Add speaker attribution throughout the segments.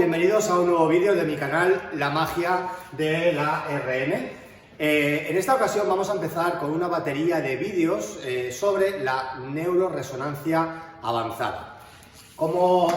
Speaker 1: Bienvenidos a un nuevo vídeo de mi canal La Magia de la RN. En esta ocasión vamos a empezar con una batería de vídeos sobre la neuroresonancia avanzada. Como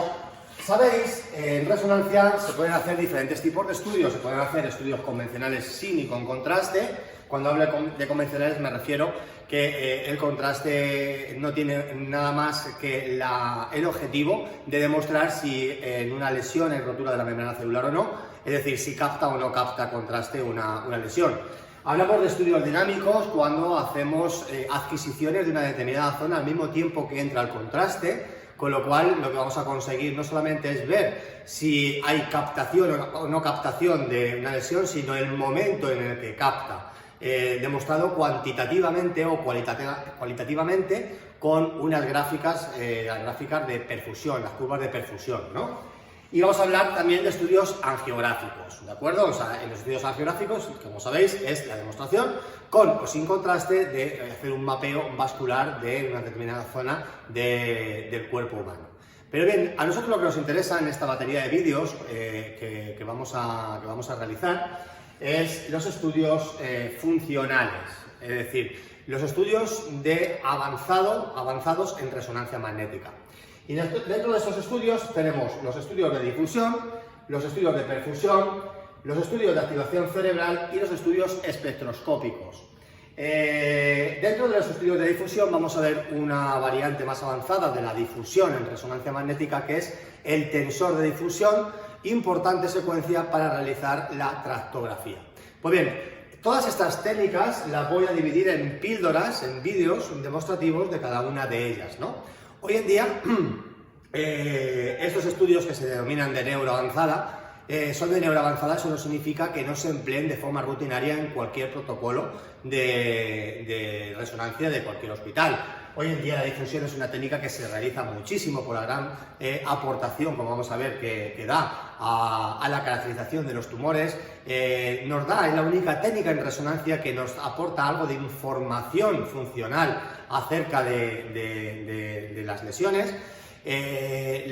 Speaker 1: sabéis, en resonancia se pueden hacer diferentes tipos de estudios. Se pueden hacer estudios convencionales sin y con contraste. Cuando hablo de convencionales me refiero que el contraste no tiene nada más que el objetivo de demostrar si en una lesión hay rotura de la membrana celular o no, es decir, si capta o no capta contraste una lesión. Hablamos de estudios dinámicos cuando hacemos adquisiciones de una determinada zona al mismo tiempo que entra el contraste, con lo cual lo que vamos a conseguir no solamente es ver si hay captación o no captación de una lesión, sino el momento en el que capta. Demostrado cuantitativamente o cualitativamente con unas gráficas, las gráficas de perfusión, las curvas de perfusión, ¿no? Y vamos a hablar también de estudios angiográficos, ¿de acuerdo? O sea, en los estudios angiográficos, como sabéis, es la demostración con o sin contraste de hacer un mapeo vascular de una determinada zona del cuerpo humano. Pero bien, a nosotros lo que nos interesa en esta batería de vídeos que vamos a realizar es los estudios funcionales, es decir, los estudios avanzados en resonancia magnética. Y dentro de esos estudios tenemos los estudios de difusión, los estudios de perfusión, los estudios de activación cerebral y los estudios espectroscópicos. Dentro de los estudios de difusión vamos a ver una variante más avanzada de la difusión en resonancia magnética, que es el tensor de difusión, importante secuencia para realizar la tractografía. Pues bien, todas estas técnicas las voy a dividir en píldoras, en vídeos demostrativos de cada una de ellas, ¿no? Hoy en día, estos estudios que se denominan de neuroavanzada, son de neuroavanzada. Eso no significa que no se empleen de forma rutinaria en cualquier protocolo de resonancia de cualquier hospital. Hoy en día la difusión es una técnica que se realiza muchísimo por la gran aportación, como vamos a ver, que da a la caracterización de los tumores. Es la única técnica en resonancia que nos aporta algo de información funcional acerca de las lesiones.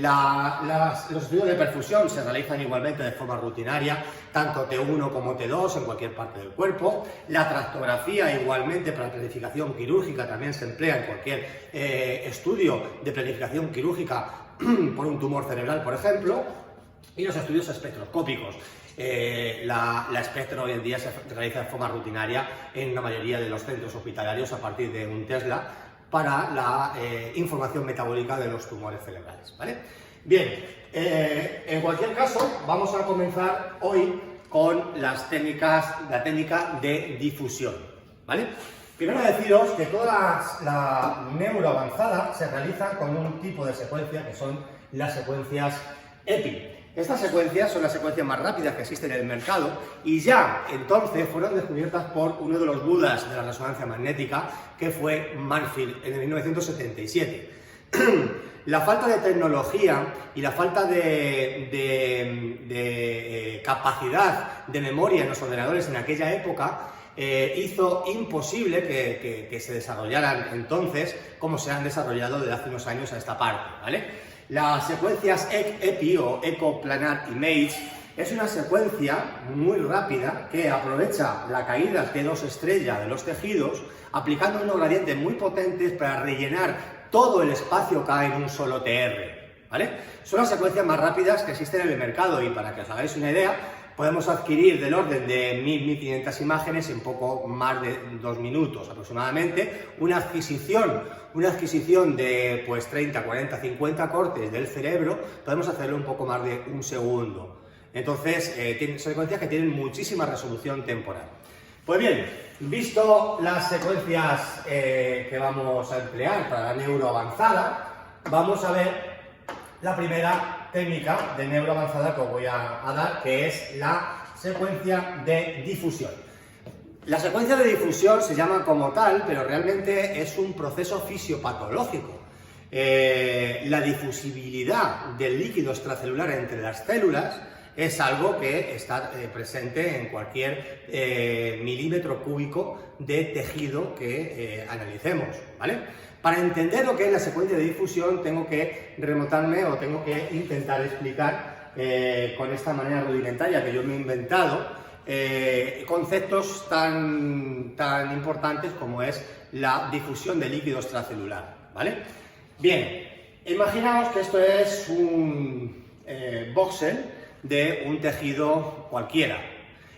Speaker 1: Los estudios de perfusión se realizan igualmente de forma rutinaria, tanto T1 como T2 en cualquier parte del cuerpo. La tractografía igualmente para planificación quirúrgica también se emplea en cualquier estudio de planificación quirúrgica por un tumor cerebral, por ejemplo. Y los estudios espectroscópicos. La espectro hoy en día se realiza de forma rutinaria en la mayoría de los centros hospitalarios a partir de un Tesla, para la información metabólica de los tumores cerebrales, ¿vale? Bien, en cualquier caso, vamos a comenzar hoy con la técnica de difusión, ¿vale? Primero deciros que toda la neuroavanzada se realiza con un tipo de secuencia que son las secuencias EPI. Estas secuencias son las secuencias más rápidas que existen en el mercado y ya entonces fueron descubiertas por uno de los budas de la resonancia magnética, que fue Mansfield en 1977. La falta de tecnología y la falta de capacidad de memoria en los ordenadores en aquella época hizo imposible que se desarrollaran entonces como se han desarrollado desde hace unos años a esta parte, ¿vale? Las secuencias EPI o Echo Planar Image es una secuencia muy rápida que aprovecha la caída T2 estrella de los tejidos, aplicando unos gradientes muy potentes para rellenar todo el espacio que hay en un solo TR, ¿vale? Son las secuencias más rápidas que existen en el mercado y para que os hagáis una idea, podemos adquirir del orden de 1000-1500 imágenes en poco más de 2 minutos aproximadamente. Una adquisición de pues 30, 40, 50 cortes del cerebro, podemos hacerlo en poco más de un segundo. Entonces, son secuencias que tienen muchísima resolución temporal. Pues bien, visto las secuencias que vamos a emplear para la neuroavanzada, vamos a ver la primera técnica de neuroavanzada que os voy a dar, que es la secuencia de difusión. La secuencia de difusión se llama como tal, pero realmente es un proceso fisiopatológico. La difusibilidad del líquido extracelular entre las células es algo que está presente en cualquier milímetro cúbico de tejido que analicemos, ¿vale? Para entender lo que es la secuencia de difusión tengo que remontarme o tengo que intentar explicar con esta manera rudimentaria que yo me he inventado, conceptos tan importantes como es la difusión de líquido extracelular, ¿vale? Bien, imaginaos que esto es un voxel de un tejido cualquiera.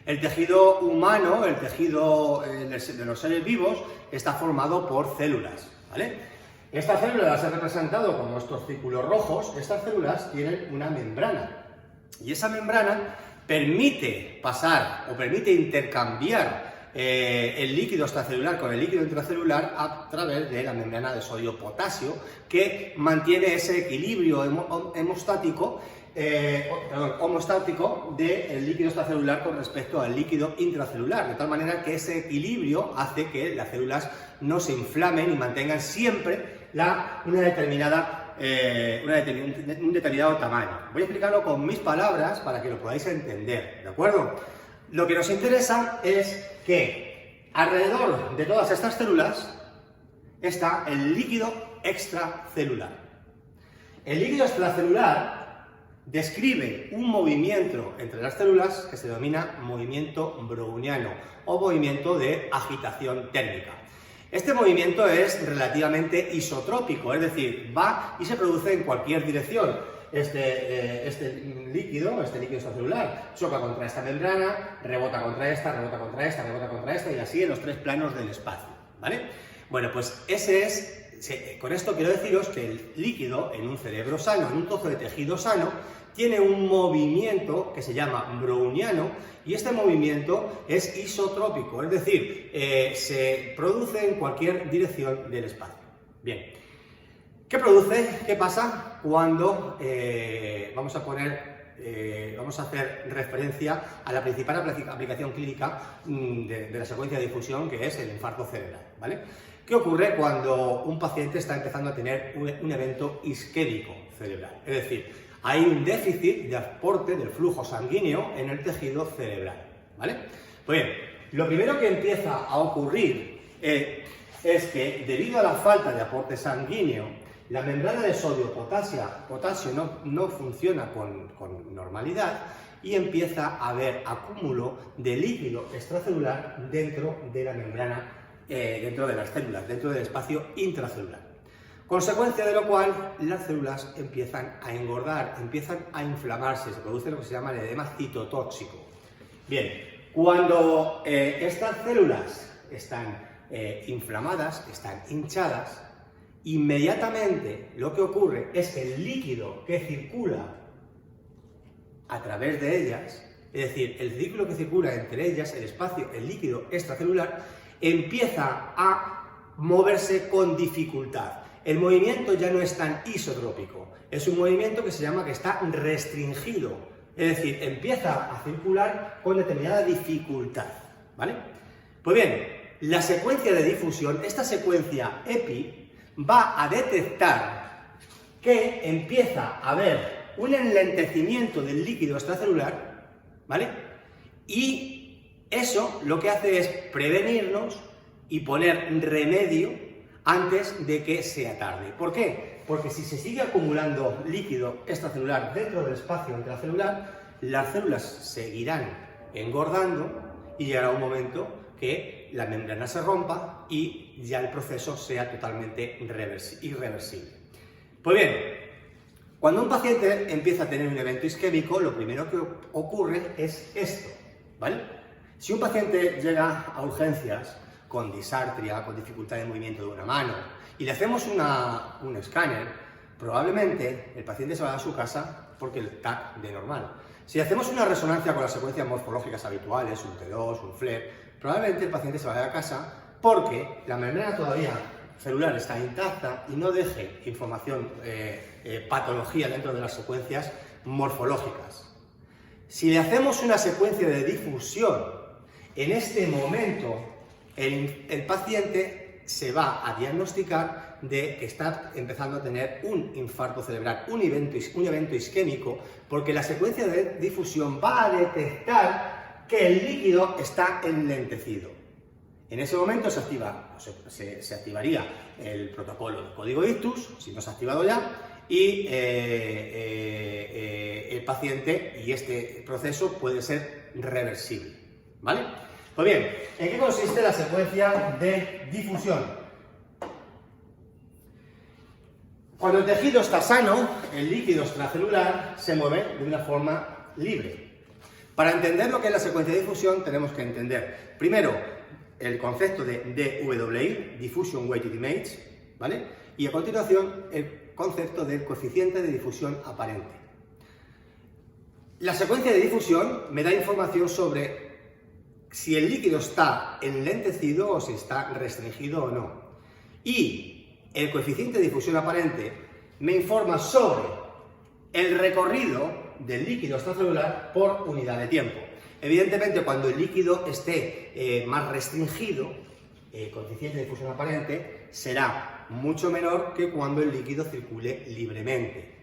Speaker 1: El tejido humano, el tejido de los seres vivos, está formado por células, ¿vale? Estas células las he representado como estos círculos rojos. Estas células tienen una membrana y esa membrana permite pasar o permite intercambiar el líquido extracelular con el líquido intracelular a través de la membrana de sodio-potasio, que mantiene ese equilibrio homostático del líquido extracelular con respecto al líquido intracelular, de tal manera que ese equilibrio hace que las células no se inflamen y mantengan siempre un determinado tamaño. Voy a explicarlo con mis palabras para que lo podáis entender, ¿de acuerdo? Lo que nos interesa es que alrededor de todas estas células está el líquido extracelular. El líquido extracelular describe un movimiento entre las células que se denomina movimiento browniano o movimiento de agitación térmica. Este movimiento es relativamente isotrópico, es decir, va y se produce en cualquier dirección. Este líquido extracelular choca contra esta membrana, rebota contra esta, rebota contra esta, rebota contra esta y así en los tres planos del espacio, ¿vale? Bueno, pues con esto quiero deciros que el líquido en un cerebro sano, en un trozo de tejido sano, tiene un movimiento que se llama browniano y este movimiento es isotrópico, es decir, se produce en cualquier dirección del espacio. Bien, ¿qué pasa cuando vamos a hacer referencia a la principal aplicación clínica de la secuencia de difusión, que es el infarto cerebral, ¿vale? ¿Qué ocurre cuando un paciente está empezando a tener un evento isquémico cerebral? Es decir, hay un déficit de aporte del flujo sanguíneo en el tejido cerebral, ¿vale? Pues bien, lo primero que empieza a ocurrir es que debido a la falta de aporte sanguíneo, la membrana de sodio-potasio no funciona con normalidad y empieza a haber acúmulo de líquido extracelular dentro de la membrana, dentro de las células, dentro del espacio intracelular. Consecuencia de lo cual, las células empiezan a engordar, empiezan a inflamarse, se produce lo que se llama el edema citotóxico. Bien, cuando estas células están inflamadas, están hinchadas, inmediatamente lo que ocurre es que el líquido que circula a través de ellas, es decir, el círculo que circula entre ellas, el espacio, el líquido extracelular, empieza a moverse con dificultad. El movimiento ya no es tan isotrópico, es un movimiento que se llama que está restringido, es decir, empieza a circular con determinada dificultad, ¿vale? Pues bien, la secuencia de difusión, esta secuencia EPI, va a detectar que empieza a haber un enlentecimiento del líquido extracelular, ¿vale? Y eso lo que hace es prevenirnos y poner remedio antes de que sea tarde. ¿Por qué? Porque si se sigue acumulando líquido extracelular dentro del espacio intracelular, las células seguirán engordando y llegará un momento que la membrana se rompa y ya el proceso sea totalmente irreversible. Pues bien, cuando un paciente empieza a tener un evento isquémico, lo primero que ocurre es esto, ¿vale? Si un paciente llega a urgencias con disartria, con dificultad de movimiento de una mano, y le hacemos un escáner, probablemente el paciente se va a su casa porque el TAC de normal. Si hacemos una resonancia con las secuencias morfológicas habituales, un T2, un FLER, probablemente el paciente se vaya a casa porque la membrana todavía celular está intacta y no deje información, patología dentro de las secuencias morfológicas. Si le hacemos una secuencia de difusión, en este momento el paciente se va a diagnosticar de que está empezando a tener un infarto cerebral, un evento isquémico, porque la secuencia de difusión va a detectar que el líquido está enlentecido. En ese momento se activaría el protocolo de código ictus, si no se ha activado ya, y el paciente, y este proceso puede ser reversible, ¿vale? Pues bien, ¿en qué consiste la secuencia de difusión? Cuando el tejido está sano, el líquido extracelular se mueve de una forma libre. Para entender lo que es la secuencia de difusión, tenemos que entender, primero, el concepto de DWI, Diffusion Weighted Image, ¿vale? Y a continuación, el concepto del coeficiente de difusión aparente. La secuencia de difusión me da información sobre si el líquido está enlentecido o si está restringido o no. Y el coeficiente de difusión aparente me informa sobre el recorrido del líquido extracelular por unidad de tiempo. Evidentemente, cuando el líquido esté más restringido, el coeficiente de difusión aparente será mucho menor que cuando el líquido circule libremente.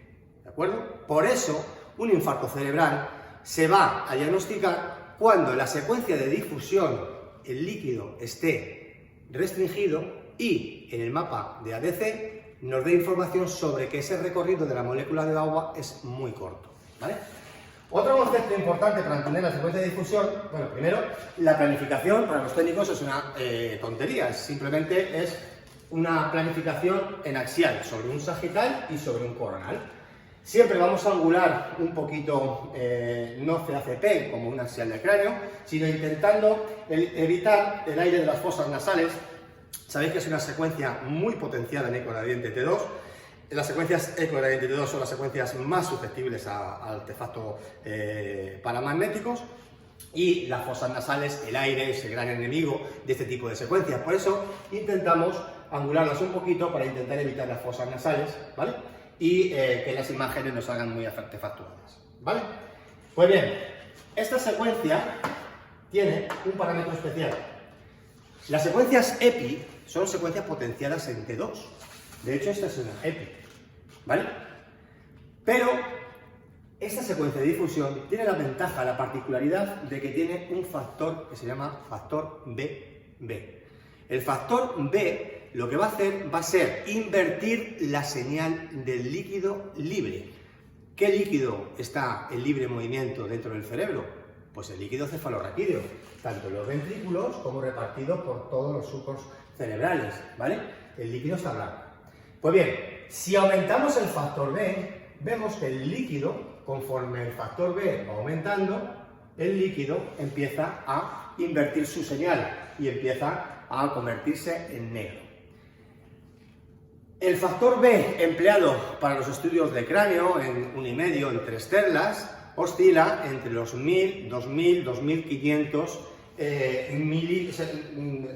Speaker 1: ¿De acuerdo? Por eso, un infarto cerebral se va a diagnosticar cuando la secuencia de difusión, el líquido esté restringido y en el mapa de ADC nos dé información sobre que ese recorrido de la molécula de agua es muy corto, ¿vale? Otro concepto importante para entender la secuencia de difusión, bueno, primero, la planificación para los técnicos es una tontería, simplemente es una planificación en axial, sobre un sagital y sobre un coronal. Siempre vamos a angular un poquito, no CACP como un axial del cráneo, sino intentando evitar el aire de las fosas nasales. Sabéis que es una secuencia muy potenciada en eco-gradiente T2. Las secuencias eco-gradiente T2 son las secuencias más susceptibles a artefactos paramagnéticos, y las fosas nasales, el aire, es el gran enemigo de este tipo de secuencias. Por eso intentamos angularlas un poquito para intentar evitar las fosas nasales, ¿vale? Y que las imágenes no salgan muy artefactuadas, ¿vale? Pues bien, esta secuencia tiene un parámetro especial. Las secuencias EPI son secuencias potenciadas en T2. De hecho, esta es una EPI, ¿vale? Pero esta secuencia de difusión tiene la ventaja, la particularidad de que tiene un factor que se llama factor BB. El factor B lo que va a hacer va a ser invertir la señal del líquido libre. ¿Qué líquido está en libre movimiento dentro del cerebro? Pues el líquido cefalorraquídeo, tanto en los ventrículos como repartido por todos los surcos cerebrales, ¿vale? El líquido está blanco. Pues bien, si aumentamos el factor B, vemos que el líquido, conforme el factor B va aumentando, el líquido empieza a invertir su señal y empieza a convertirse en negro. El factor B empleado para los estudios de cráneo en 1,5, en 3 terlas, oscila entre los 1000, 2000, 2500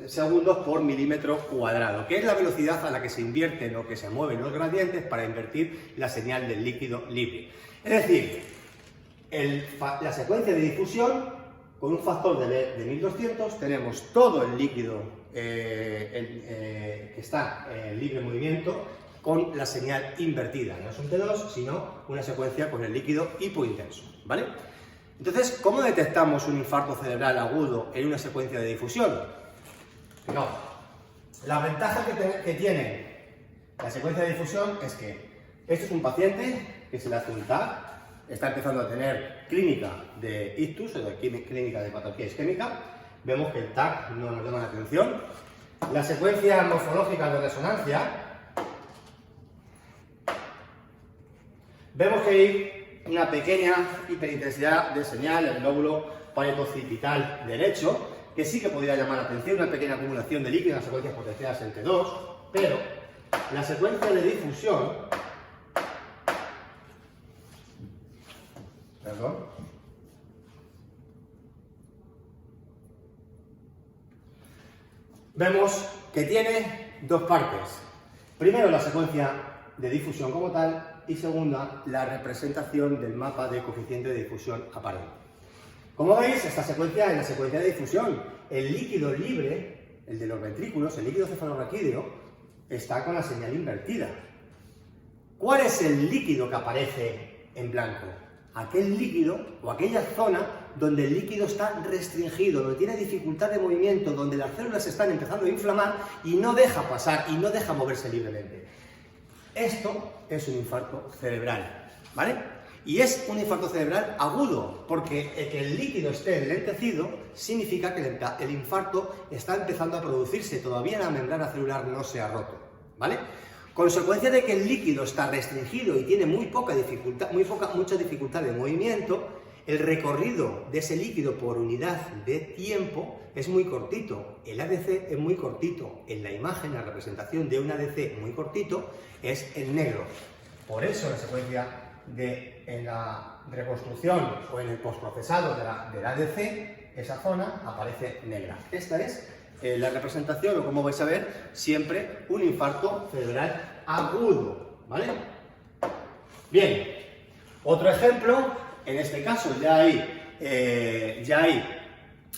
Speaker 1: segundos por milímetro cuadrado, que es la velocidad a la que se invierten o que se mueven los gradientes para invertir la señal del líquido libre. Es decir, la secuencia de difusión, con un factor de 1200, tenemos todo el líquido que está en libre movimiento con la señal invertida. No es un T2, sino una secuencia con el líquido hipointenso, ¿vale? Entonces, ¿cómo detectamos un infarto cerebral agudo en una secuencia de difusión? No. La ventaja que tiene la secuencia de difusión es que este es un paciente que se le hace un TAC, está empezando a tener clínica de ictus, o de clínica de patología isquémica. Vemos que el TAC no nos llama la atención. La secuencia morfológica de resonancia, vemos que hay una pequeña hiperintensidad de señal en el lóbulo parietoccipital derecho, que sí que podría llamar la atención, una pequeña acumulación de líquido en las secuencias potenciadas en T2, pero la secuencia de difusión, vemos que tiene dos partes. Primero, la secuencia de difusión como tal, y segunda, la representación del mapa de coeficiente de difusión aparente. Como veis, esta secuencia es la secuencia de difusión. El líquido libre, el de los ventrículos, el líquido cefalorraquídeo, está con la señal invertida. ¿Cuál es el líquido que aparece en blanco? Aquel líquido o aquella zona donde el líquido está restringido, donde tiene dificultad de movimiento, donde las células se están empezando a inflamar y no deja pasar y no deja moverse libremente. Esto es un infarto cerebral, ¿vale? Y es un infarto cerebral agudo, porque que el líquido esté enlentecido significa que el infarto está empezando a producirse, todavía la membrana celular no se ha roto, ¿vale? Consecuencia de que el líquido está restringido y tiene mucha dificultad de movimiento, el recorrido de ese líquido por unidad de tiempo es muy cortito. El ADC es muy cortito. En la imagen, la representación de un ADC muy cortito es en negro. Por eso la secuencia en la reconstrucción o en el postprocesado del ADC, esa zona aparece negra. Esta es la representación, o como vais a ver, siempre un infarto cerebral agudo, ¿vale? Bien, otro ejemplo. En este caso ya hay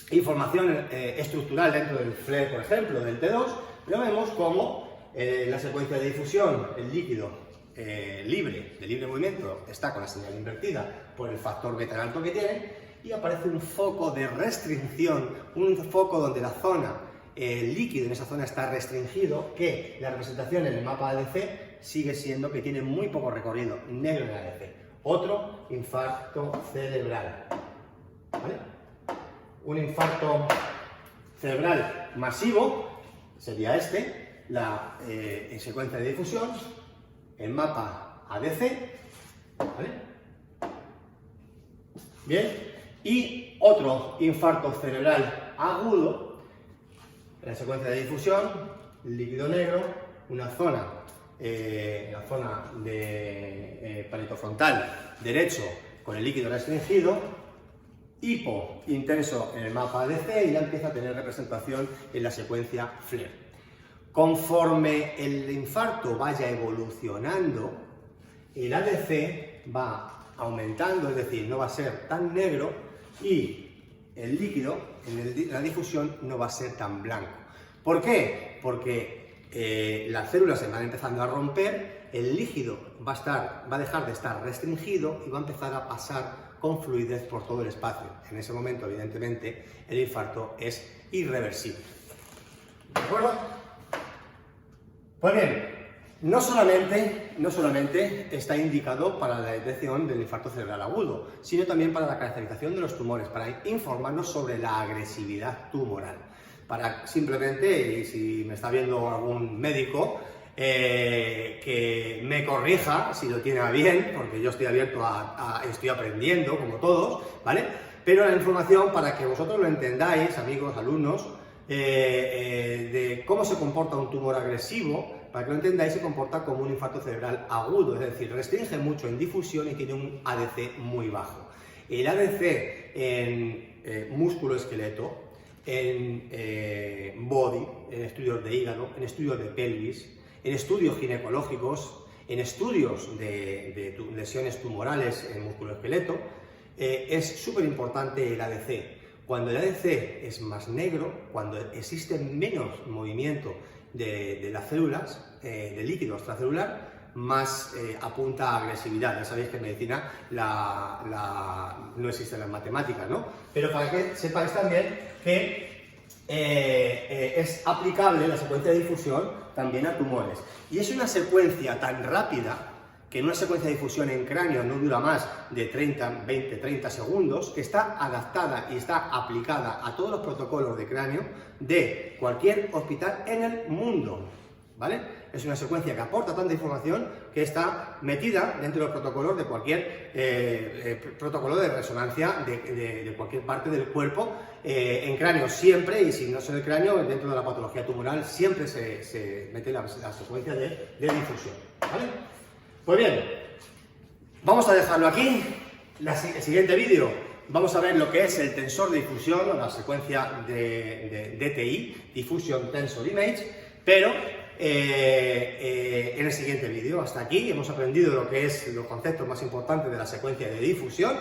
Speaker 1: información estructural dentro del FLAIR, por ejemplo, del T2, pero vemos cómo la secuencia de difusión, el líquido de libre movimiento, está con la señal invertida por el factor beta alto que tiene, y aparece un foco de restricción, un foco donde la zona, el líquido en esa zona está restringido, que la representación en el mapa ADC sigue siendo que tiene muy poco recorrido, negro en el ADC. Otro infarto cerebral, ¿vale? Un infarto cerebral masivo sería este, en secuencia de difusión, el mapa ADC, ¿vale? Bien, y otro infarto cerebral agudo, en la secuencia de difusión, líquido negro, una zona de paletofrontal derecho con el líquido restringido, hipo intenso en el mapa ADC, y ya empieza a tener representación en la secuencia FLAIR. Conforme el infarto vaya evolucionando, el ADC va aumentando, es decir, no va a ser tan negro, y el líquido en la difusión no va a ser tan blanco. ¿Por qué? Porque las células se van empezando a romper, el líquido va a dejar de estar restringido y va a empezar a pasar con fluidez por todo el espacio. En ese momento, evidentemente, el infarto es irreversible. ¿De acuerdo? Pues bien, no solamente está indicado para la detección del infarto cerebral agudo, sino también para la caracterización de los tumores, para informarnos sobre la agresividad tumoral. Para simplemente, y si me está viendo algún médico, que me corrija si lo tiene a bien, porque yo estoy abierto estoy aprendiendo, como todos, ¿vale? Pero la información para que vosotros lo entendáis, amigos, alumnos, de cómo se comporta un tumor agresivo, para que lo entendáis, se comporta como un infarto cerebral agudo, es decir, restringe mucho en difusión y tiene un ADC muy bajo. El ADC en músculo-esqueleto, en body, en estudios de hígado, en estudios de pelvis, en estudios ginecológicos, en estudios de lesiones tumorales en músculo-esqueleto, es súper importante el ADC. Cuando el ADC es más negro, cuando existe menos movimiento de las células, de líquido extracelular, más apunta a agresividad. Ya sabéis que en medicina no existen las matemáticas, ¿no? Pero para que sepáis también que es aplicable la secuencia de difusión también a tumores. Y es una secuencia tan rápida que en una secuencia de difusión en cráneo no dura más de 20-30 segundos, que está adaptada y está aplicada a todos los protocolos de cráneo de cualquier hospital en el mundo, ¿vale? Es una secuencia que aporta tanta información que está metida dentro de los protocolos de cualquier protocolo de resonancia de cualquier parte del cuerpo, en cráneo siempre, y si no es en el cráneo, dentro de la patología tumoral siempre se mete la secuencia de difusión, ¿vale? Pues bien, vamos a dejarlo aquí. El siguiente vídeo vamos a ver lo que es el tensor de difusión, o la secuencia de DTI, Diffusion Tensor Image, pero en el siguiente vídeo. Hasta aquí hemos aprendido lo que es los conceptos más importantes de la secuencia de difusión,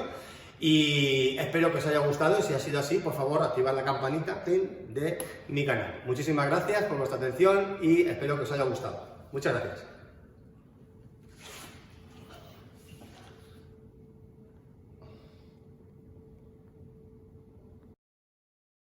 Speaker 1: y espero que os haya gustado, y si ha sido así, por favor, activad la campanita de mi canal. Muchísimas gracias por vuestra atención y espero que os haya gustado. Muchas gracias.